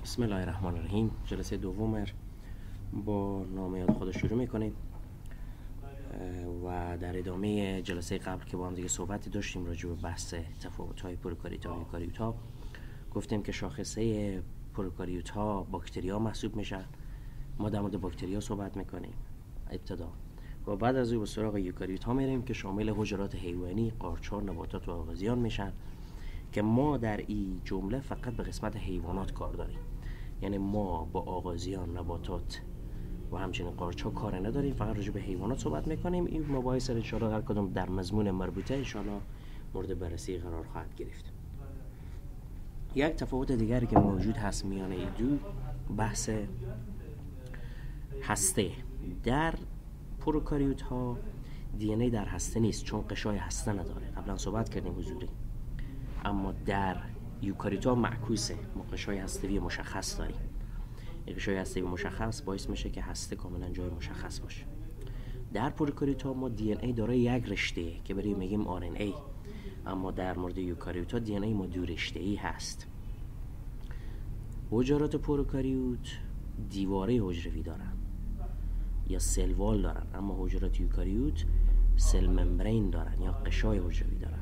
بسم الله الرحمن الرحیم. جلسه دوم با نام یاد خدا شروع میکنیم و در ادامه جلسه قبل که با هم دیگه صحبتی داشتیم راجع به بحث تفاوت‌های پروکاریوتا و یوکاریوتا، گفتیم که شاخصه پروکاریوتا باکتریا محسوب میشن. ما در مورد باکتریا صحبت میکنیم ابتدا و بعد از اون به سراغ یوکاریوتا میریم که شامل حجرات حیوانی، قارچ‌ها، نباتات و آغازیان میشن که ما در این جمله فقط به قسمت حیوانات کار داریم. یعنی ما با آغازیان، نباتات و همچنین قارچ‌ها کار نداریم، فقط راجع به حیوانات صحبت میکنیم. این مباحث ان شاء الله هر کدوم در مضمون مربوطه ان شاء الله مورد بررسی قرار خواهد گرفت. یک تفاوت دیگری که موجود هست میان این دو بحث هسته. در پروکاریوت ها دی ان ای در هسته نیست چون قشای هسته نداره، قبلا صحبت کردیم حضوری. اما در یوکاریوت ها معکوسه، ما قشای هسته‌ای مشخص داریم. یک قشای هسته‌ای مشخص باعث میشه که هسته کاملا جای مشخص باشه. در پروکاریوت ها ما دی ان ای داره یک رشته که برای میگیم آر ان ای، اما در مورد یوکاریوت ها دی ان ای ما دو رشته ای هست. حجرات پروکاریوت دیواره حجروی دارن یا سل وال دارن، اما حجرات یوکاریوت سل ممبرین دارن یا قشای حجروی دارن.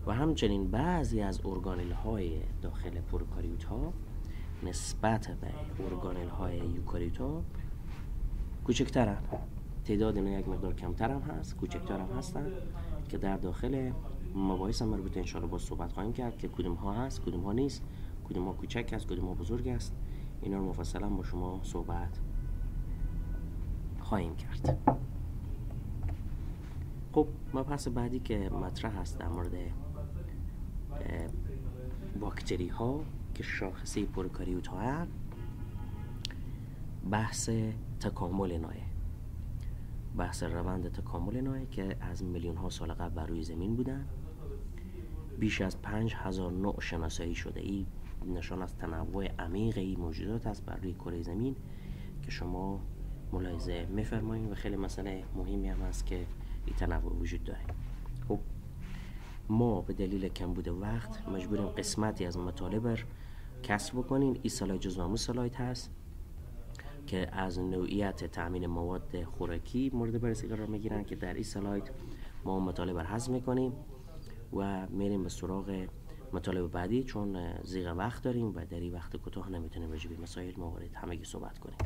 و همچنین بعضی از ارگانل های داخل پروکاریوت ها نسبت به ارگانل های یوکاریوت ها کوچکترن. تعداد اینا یک مقدار کمتر هم هست، کوچکتر هم هستن که در داخل مباحث مربوطه ان شاء الله با صحبت خواهیم کرد که کدوم ها هست، کدوم ها نیست، کدوم ها کوچک است، کدوم ها بزرگ است. اینا رو مفصلا با شما صحبت خواهیم کرد. خب مبحث بعدی که مطرح هست در مورد باکتری ها که شاخصه پروکاریوت ها هست، بحث تکامل نوعه، بحث روند تکامل نوعه که از میلیون ها سال قبل بر روی زمین بودن. بیش از 5000 نوع شناسایی شده. این نشان از تنوع عمیق این موجودات است بر روی کره زمین که شما ملاحظه میفرمایید و خیلی مسئله مهمی هم هست که این تنوع وجود داره. خب ما به دلیل کمبود وقت مجبوریم قسمتی از مطالب کسر بکنیم. این سلاید جزو همون سلاید هست که از نوعیت تامین مواد خوراکی مورد بررسی قرار میگیرن که در این سلاید ما مطالب حذف میکنیم و میریم به سراغ مطالب بعدی چون زیغ وقت داریم و در این وقت کوتاه نمیتونیم راجع به مسائل موارد همگی صحبت کنیم.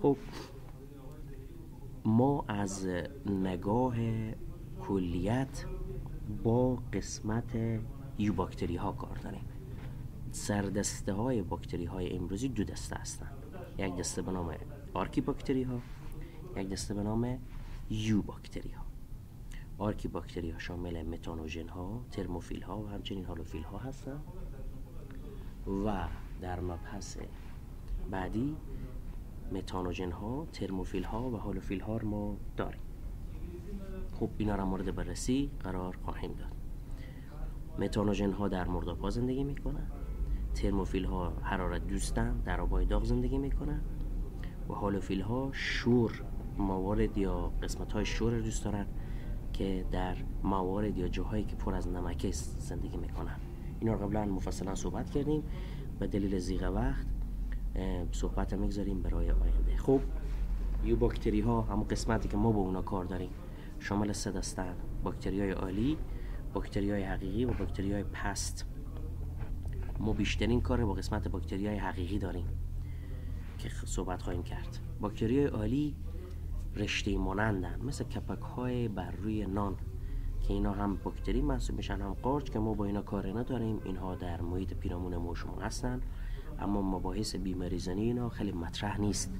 خب ما از نگاه کلیت با قسمت یو باکتری ها کار داریم. سردسته های باکتری های امروزی دو دسته هستند. یک دسته به نام آرکی باکتری ها، یک دسته به نام یو باکتری ها. آرکی باکتری ها شامل متانوژن ها، ترموفیل ها و همچنین هالوفیل ها هستند و در مبحث بعدی متانوژن ها، ترموفیل ها و هالوفیل ها رو ما داریم. خب اینا را مورد بررسی قرار خواهیم داد. متانوژن ها در مرداب‌ها زندگی میکنن، ترموفیل ها حرارت دوستن، در آب‌های داغ زندگی میکنن و هالوفیل ها شور موارد یا قسمت های شور دوست دارن که در موارد یا جاهایی که پر از نمک زندگی میکنن. اینا رو قبلا مفصلا صحبت کردیم، به دلیل ضیق وقت صحبت میگذاریم برای آینده. خب یو باکتری ها همون قسمتی که ما با اونا کار داریم شامل 3 دسته‌اند: باکتری های عالی، باکتری های حقیقی و باکتری های پست. ما بیشترین کار با قسمت باکتری های حقیقی داریم که صحبت خواهیم کرد. باکتری های عالی رشته مانندن مثل کپک های بر روی نان که اینا هم باکتری محسوب میشن، هم قارچ که ما با اینا کار نداریم. اینها در محیط پیرامون ما شما هستن، اما مباحث بیماریزنی اینا خیلی مطرح نیست.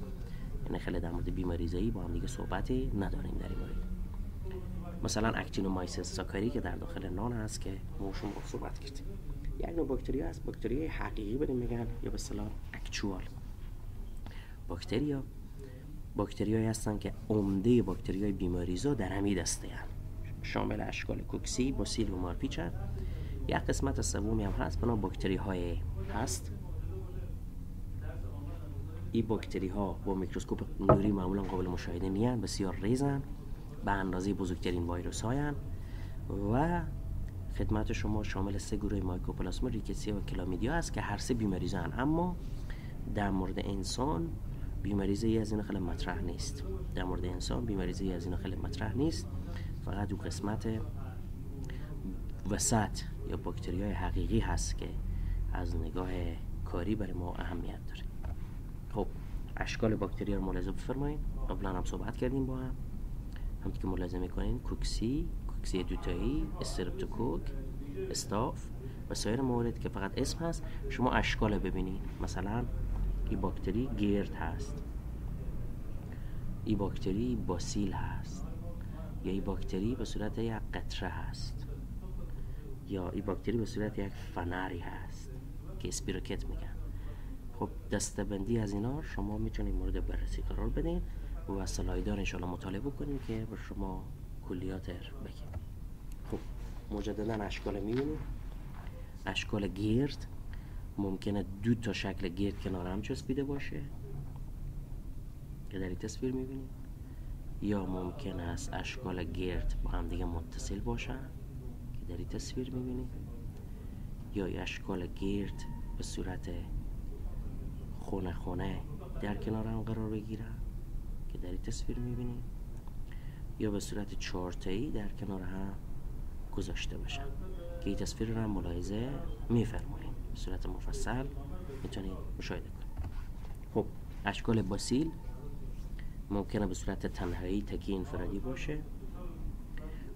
یعنی خیلی در مورد بیماریزایی با هم دیگه صحبتی نداریم در این مورد. مثلا اکتینومایسیس ساکاری که در داخل نان هست که ما شما صحبت کردیم. یک نوع باکتری هست، باکتری حقیقی بریم میگن یا به اصطلاح اکچوال باکتریا. باکتریایی هستن که عمده باکتریای بیماریزا در همین دسته هستند، شامل اشکال کوکسی، باسیل و مارپیچ هست. یک قسمت سومی هم هست به نام باکتری های هست. این باکتری ها با میکروسکوپ نوری معمولا قابل مشاهده نیست، بسیار ریزن، به اندازه بزرگترین ویروس هاین و خدمت شما شامل 3 گروه مایکوپلاسما، ریکتسیا و کلامیدیا است که هر 3 بیماریزان، اما در مورد انسان بیماریزی از این خیلی مطرح نیست. در مورد انسان بیماریزی از این خیلی مطرح نیست، فقط اون قسمت وسط یا باکتریای حقیقی هست که از نگاه کاری برای ما اهمیت داره. خب اشکال باکتری رو ملاحظه بفرمایید. قبلا هم صحبت کردیم با هم، همونطور که ملاحظه میکنین کوکسی دوتایی، استرپتوکوک، استاف و سایر موارد که فقط اسم هست، شما اشکال ببینید. مثلا این باکتری گرد هست، این باکتری باسیل هست، یا این باکتری به صورت یک قطره هست، یا این باکتری به صورت یک فنری هست که اسپیروکت میگن. خب دسته‌بندی از اینا شما میتونید مورد بررسی قرار بدین و سلایدار انشاءالله مطالعه بکنید که به شما کلیات بگیم. خب مجددا اشکال میبینید. اشکال گرد ممکنه دو تا شکل گرد کنار هم چسبیده باشه که در این تصویر میبینید، یا ممکن است اشکال گرد با هم دیگه متصل باشن که در این تصویر میبینید، یا اشکال گرد به صورت خونه در کنار هم قرار بگیرن که در این تصویر میبینید، یا به صورت چارتایی در کنار هم گذاشته باشن که این تصویر رو هم ملاحظه میفرمایید. به صورت مفصل میتونید مشاهده کنید. خب اشکال باسیل ممکنه به صورت تنهایی تکی انفرادی باشه،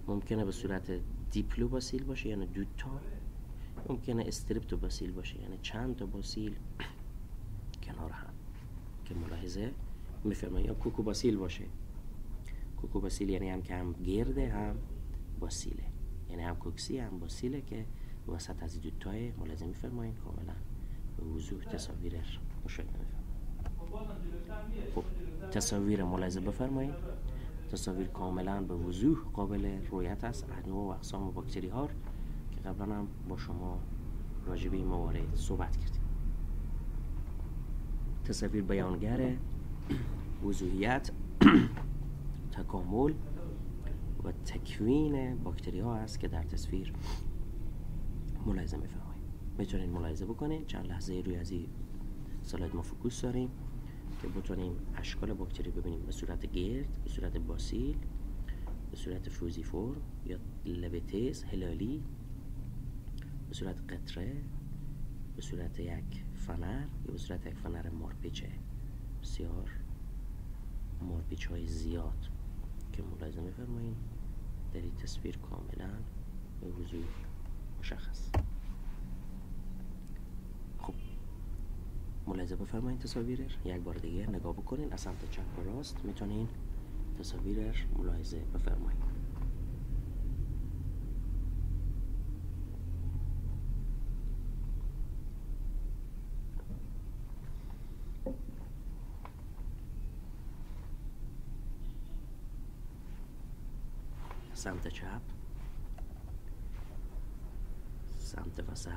ممکنه به صورت دیپلو باسیل باشه یعنی دو تا، ممکنه استریپتو باسیل باشه یعنی چند تا باسیل کنار هم که ملاحظه میفرمایید، یا کوکو باسیل باشه. کوکو باسیل یعنی هم که هم گرده هم باسیله، یعنی هم کوکسی هم باسیله که وسط از دو تای ملاحظه میفرمایید. کاملا به وضوح تصاویر مشاهده میفرمایید. خب تصاویر ملاحظه بفرمایید. تصاویر کاملا به وضوح قابل رؤیت است. انواع و اقسام باکتری ها که قبلا هم با شما راجع به این موارد صحبت کردیم. تصاویر بیانگر وضوحیت، تکامل و تکوین باکتری ها است که در تصویر ملاحظه میفرمایید. میتونید ملاحظه بکنید. چند لحظه روی از این سلاید ما فوکوس داریم که بتونیم اشکال باکتری ببینیم به صورت گرد، به صورت باسیل، به صورت فوزیفور یا لبتیز هلالی، به صورت قطره، به صورت یک فنر یا به صورت یک فنر مارپیچه. بسیار مارپیچ های زیاد که ملاحظه میفرمایید در این تصویر کاملا به وضوح مشخص. خب ملاحظه بفرمایید تصاویر یک بار دیگه نگاه بکنین. از سمت چپ و راست میتونین تصاویر ملاحظه بفرمایید. سمت چپ، سمت وسط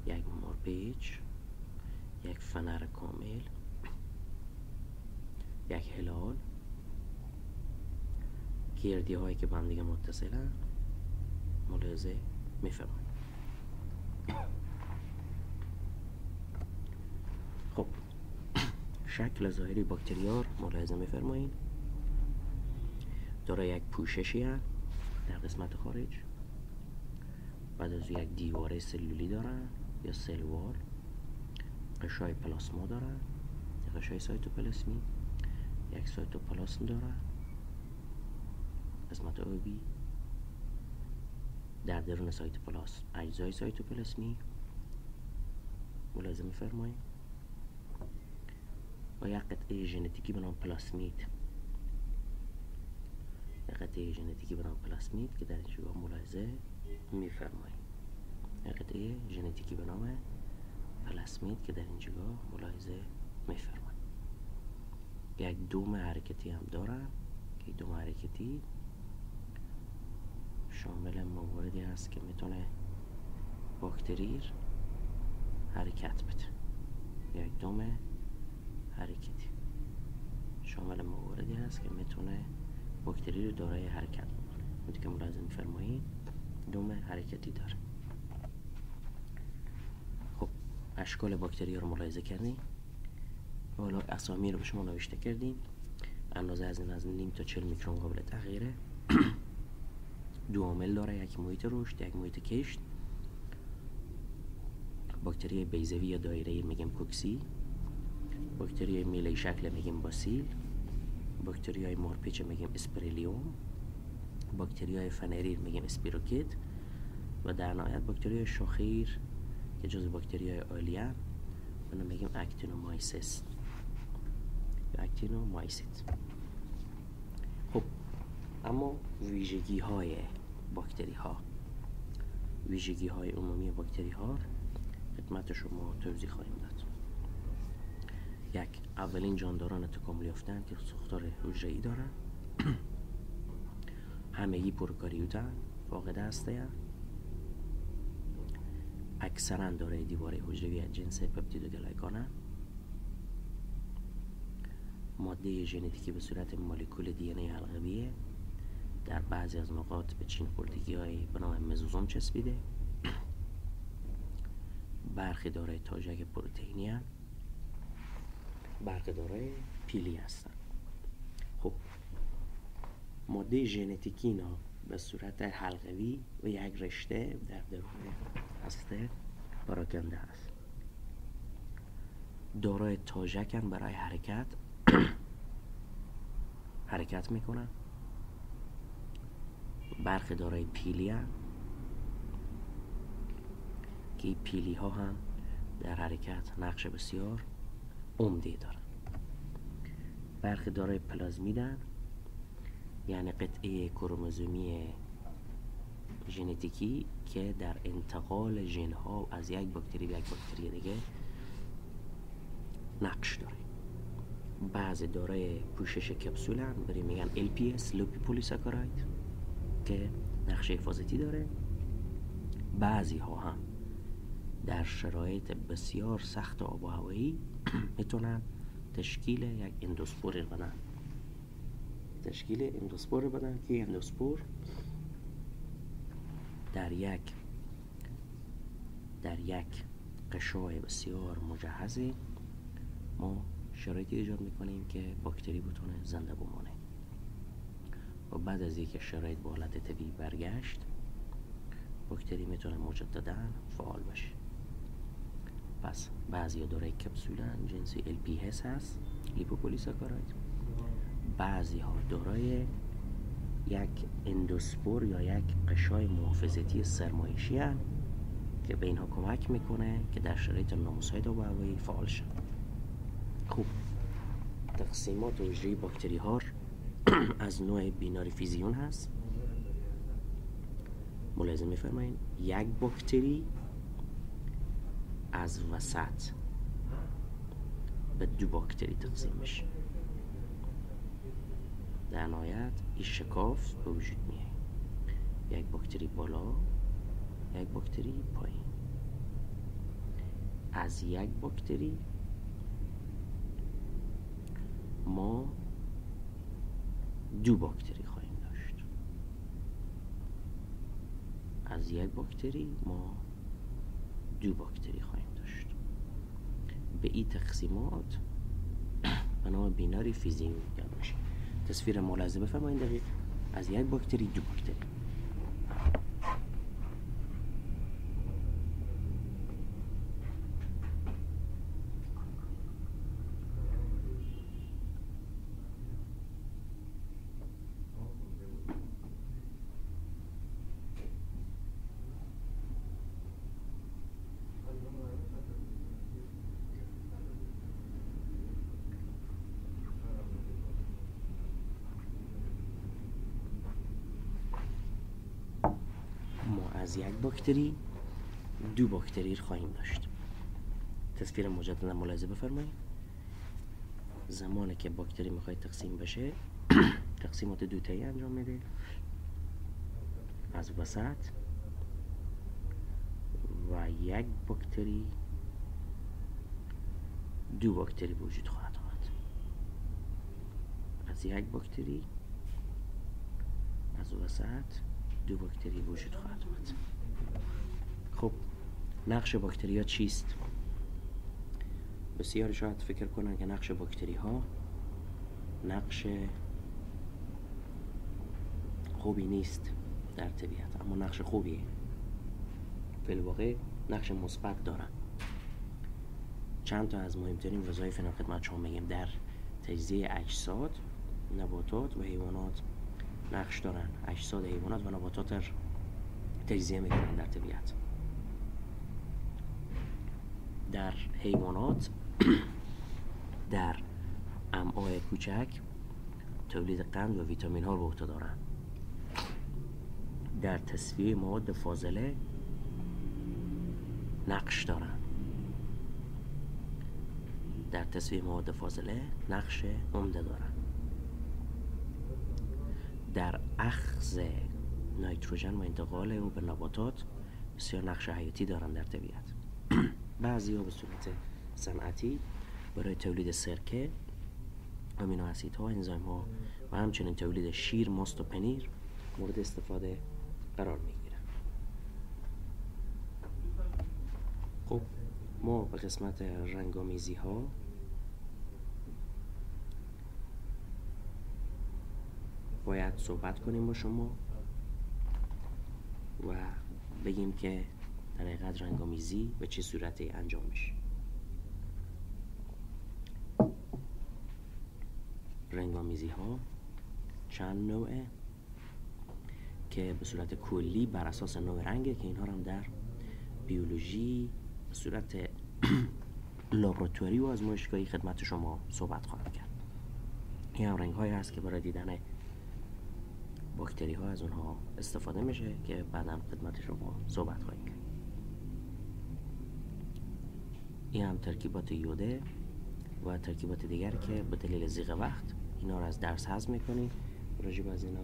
یک مارپیچ، یک فنر کامل، یک هلال، گردی هایی که با هم دیگه متصلن ملاحظه میفرمایید. خب شکل ظاهری باکتریار ملاحظه میفرمایید. دارای یک پوششی هست در قسمت خارج، بعد از یک دیواره سلولی دارن یا سلوال، قشای پلاسما دارن، قشای سایتوپلاسمی، یک سایتوپلاسم دارن، قسمت آبی در درون سایتوپلاسم، اجزای سایتوپلاسمی ملاحظه میفرمایید و یک قطعه ژنتیکی به نام پلاسمید، یک قطعه ژنتیکی به نام پلاسمید که در این جا ملاحظه میفرمایید. یک قطعه ژنتیکی به نام پلاسمید که در این جا ملاحظه میفرمایید. یک دوم حرکتی هم دارن که دوم حرکتی شامل مواردی هست که میتونه باکتری حرکت بده. یک دوم حرکتی شامل مواردی هست که میتونه باکتری رو دارای حرکت بکنه. همونطور که ملاحظه میفرمایید دوم حرکتی داره. خب اشکال باکتری ها رو ملاحظه کردیم. حالا اسامی رو به شما نوشته کردیم. اندازه از نیم تا 40 میکرون قابل تغییره. دو عامل داره، یک محیط رشد، یک محیط کشت. باکتری بیضوی یا دایره‌ای میگیم کوکسی، باکتری میله شکل میگیم باسیل، باکتری های مارپیچ میگیم اسپریلیوم، باکتری های فنریر میگیم اسپیروکیت و در نهایت باکتری های شاخیر که جزو باکتری های عالیه اونو میگیم اکتینومایسیس یا اکتینومایسیت. خب اما ویژگی های باکتری ها، ویژگی های عمومی باکتری ها خدمت شما توضیح خواهیم داد. یک، اولین جانداران تکامل یافته‌اند که ساختار حجره‌ای دارند. همگی پروکاریوتن، فاقد هسته، اکثرا دارای دیواره حجروی از جنس پپتیدوگلیکانه، ماده ژنتیکی به صورت مولکول دی ان ای حلقویه، در بعضی از نقاط به چین خورتگی‌های به نام مزوزوم چسبیده، برخی دارای تاژک پروتئینی هستند، برخی دارای پیلی هستند. خب ماده ژنتیکی اینا به صورت حلقوی و یک رشته در درون هسته پراکنده است. دارای تاژکن برای حرکت میکنن. برخی دارای پیلی هستند که این پیلی ها هم در حرکت نقش بسیار عمده دارن. برخی دارای پلازمیدن، یعنی قطعه کروموزومی ژنتیکی که در انتقال ژن ها از یک باکتری به یک باکتری دیگه نقش داره. بعضی دارای پوشش کپسولن، برای میگن LPS لوپی پولیساکاراید که نقش حفاظتی داره. بعضی ها هم در شرایط بسیار سخت آب و هوایی میتونن تشکیل یک اندوسپور بدن. که اندوسپور در یک قشای بسیار مجهزی ما شرایطی ایجاد میکنیم که باکتری بتونه زنده بمانه و بعد از اینکه شرایط به حالت طبیعی برگشت باکتری میتونه مجددا فعال بشه. پس بعضی دارای کپسولن جنسی LPS هست، لیپوپولیساکاراید. بعضی ها دارای یک اندوسپور یا یک قشای محافظتی سرمایشی هست که به اینها کمک میکنه که در شرایط نامساعد آب و هوایی فعال شن. خوب، تقسیمات حجره باکتری ها از نوع بیناری فیزیون هست. ملاحظه میفرمایید یک باکتری از وسط به دو باکتری تقسیم میشه. در نهایت این شکاف به وجود میاد، یک باکتری بالا، یک باکتری پایین. از یک باکتری ما دو باکتری خواهیم داشت. از یک باکتری ما دو باکتری خواهیم داشت. به این تقسیمات به نام بیناری فیزیون یاد میشه. تصویر ملاحظه بفرمایید دقیق. از یک باکتری دو باکتری. از یک باکتری دو باکتری خواهیم داشت. تصویر مجددا ملاحظه بفرمایید. زمانی که باکتری میخواد تقسیم بشه تقسیمات دو تایی انجام میده. از وسط و یک باکتری دو باکتری به وجود خواهد آمد. از یک باکتری از وسط دو باکتری وجود خواهد آمد. خب نقش باکتری ها چیست؟ بسیاری شاید فکر کنن که نقش باکتری ها نقش خوبی نیست در طبیعت، اما نقش خوبیه. فی الواقع نقش مثبت دارن. چند تا از مهمترین وظایف اینا خدمت شما میگیم. در تجزیه اجساد نباتات و حیوانات نقش دارن. اجساد حیوانات و نباتات رو تجزیه میکنن در طبیعت. در حیوانات در امعای کوچک تولید قند و ویتامین ها رو به عهده دارن. در تصفیه مواد فاضله نقش دارن. در تصفیه مواد فاضله نقش عمده دارن. در اخذ نیتروژن و انتقال او به نباتات بسیار نقش حیاتی دارن در طبیعت. بعضی ها به صورت صنعتی برای تولید سرکه، امینو اسیدها، انزیم ها و همچنین تولید شیر، ماست و پنیر مورد استفاده قرار میگیرن. خب ما به قسمت رنگامیزی ها باید صحبت کنیم با شما و بگیم که در حقیقت رنگامیزی به چه صورتی انجام میشه. رنگامیزی ها چند نوعه که به صورت کلی بر اساس نوع رنگه که اینها رو هم در بیولوژی به صورت لابراتواری و آزمایشگاهی خدمت شما صحبت خواهم کرد. این هم رنگ هایی هست که برای دیدن باکتری ها از اونها استفاده میشه که بعداً خدمت شما صحبت خواهیم کرد. این هم ترکیبات یوده و ترکیبات دیگر که به دلیل ضیق وقت اینا رو از درس حذف میکنیم. راجع به از اینا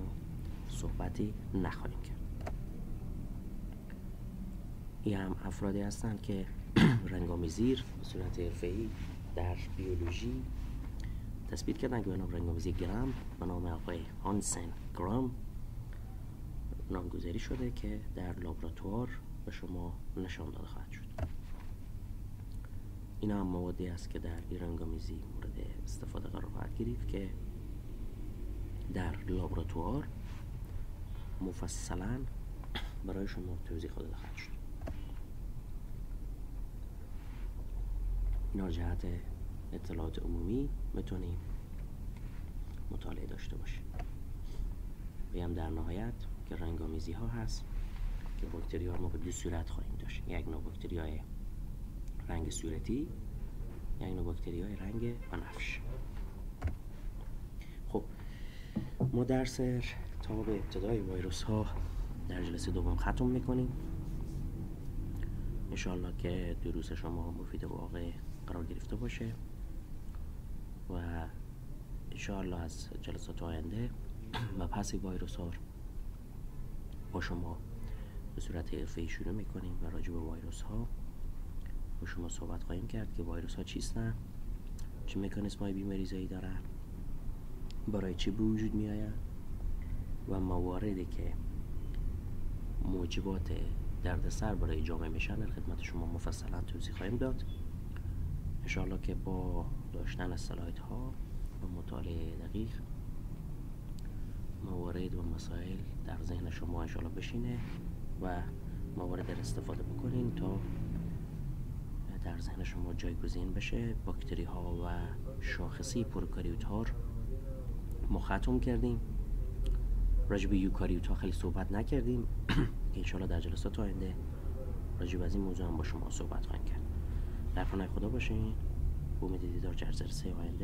صحبتی نخواهیم کرد. این هم افرادی هستن که رنگامیزی به صورت حرفه‌ای در بیولوژی تثبیت کردن که به نام رنگامیزی گرام به نام آقای هانسن گرام نامگذاری شده که در لابراتوار به شما نشان داده خواهد شد. این هم موادی است که در این رنگامیزی مورد استفاده قرار خواهد گرفت که در لابراتوار مفصلا برای شما توضیح داده خواهد شد. اینا جهت اطلاعات عمومی میتونیم مطالعه داشته باشیم. بگم در نهایت که رنگامیزی ها هست که باکتری ها ما به دو صورت خواهیم داشت. یک نوع باکتری های رنگ صورتی، یک نوع باکتری های رنگ بنفش. خب ما درس تا به ابتدای ویروس ها در جلسه دوم ختم میکنیم. انشاءالله که دروس شما مفید و واقع قرار گرفته باشه و انشاءالله از جلسات آینده و پس ویروس ها با شما به صورت حرفه‌ای شروع میکنیم و راجع به ویروس ها با شما صحبت خواهیم کرد که ویروس ها چیستن، چه مکانیسم های بیماریزایی دارن، برای چی به وجود می آید و مواردی که موجبات دردسر برای جامعه میشن در خدمت شما مفصلا توضیح خواهیم داد. انشاءالله که با داشتن اسلایت ها و مطالعه دقیق موارد و مسائل در ذهن شما انشاءالله بشینه و موارد در استفاده بکنین تا در ذهن شما جایگزین بشه. باکتری ها و شاخصی پروکاریوت ها ما ختم کردیم. راجع به یوکاریوت ها خیلی صحبت نکردیم که انشاءالله در جلسات آینده راجع به از این موضوع هم با شما صحبت خواهیم کرد. در پناه خدا باشین. امید دیدار در جلسه آینده.